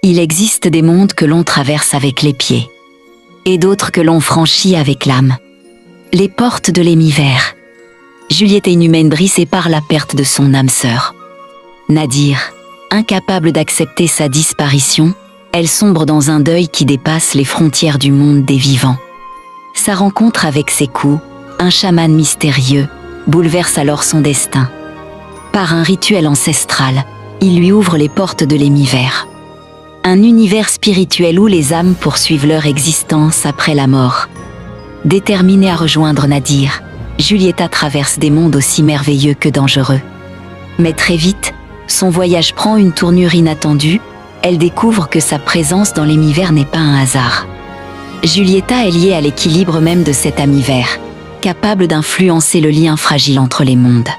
Il existe des mondes que l'on traverse avec les pieds, et d'autres que l'on franchit avec l'âme. Les portes de l'hémisphère. Juliette est une humaine brisée par la perte de son âme sœur. Nadir, incapable d'accepter sa disparition, elle sombre dans un deuil qui dépasse les frontières du monde des vivants. Sa rencontre avec Sékou, un chaman mystérieux, bouleverse alors son destin. Par un rituel ancestral, il lui ouvre les portes de l'hémisphère. Un univers spirituel où les âmes poursuivent leur existence après la mort. Déterminée à rejoindre Nadir, Julieta traverse des mondes aussi merveilleux que dangereux. Mais très vite, son voyage prend une tournure inattendue, elle découvre que sa présence dans l'hémisphère n'est pas un hasard. Julieta est liée à l'équilibre même de cet hémisphère, capable d'influencer le lien fragile entre les mondes.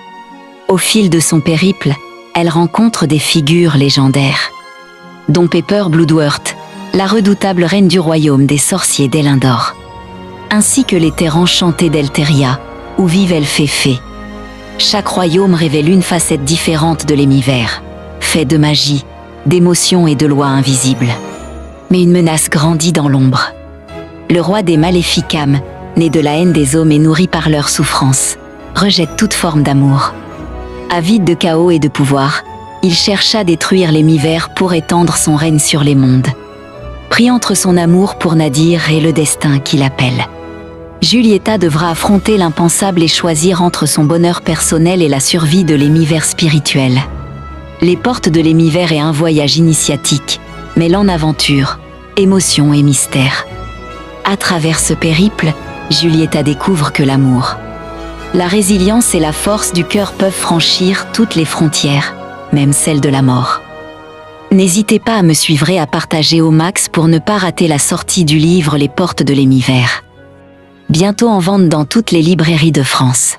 Au fil de son périple, elle rencontre des figures légendaires, dont Pepper Bloodworth, la redoutable reine du royaume des sorciers d'Elendor, ainsi que les terres enchantées d'Elteria, où vivent elfes et fées. Chaque royaume révèle une facette différente de l'hémisphère, fait de magie, d'émotions et de lois invisibles. Mais une menace grandit dans l'ombre. Le roi des Maléficam, né de la haine des hommes et nourri par leur souffrance, rejette toute forme d'amour. Avide de chaos et de pouvoir, il cherche à détruire l'hémisphère pour étendre son règne sur les mondes. Pris entre son amour pour Nadir et le destin qui l'appelle, Julieta devra affronter l'impensable et choisir entre son bonheur personnel et la survie de l'hémisphère spirituel. Les portes de l'hémisphère est un voyage initiatique, mêlant aventure, émotion et mystère. À travers ce périple, Julieta découvre que l'amour, la résilience et la force du cœur peuvent franchir toutes les frontières, même celles de la mort. N'hésitez pas à me suivre et à partager au max pour ne pas rater la sortie du livre Les portes de l'hémisphère. Bientôt en vente dans toutes les librairies de France.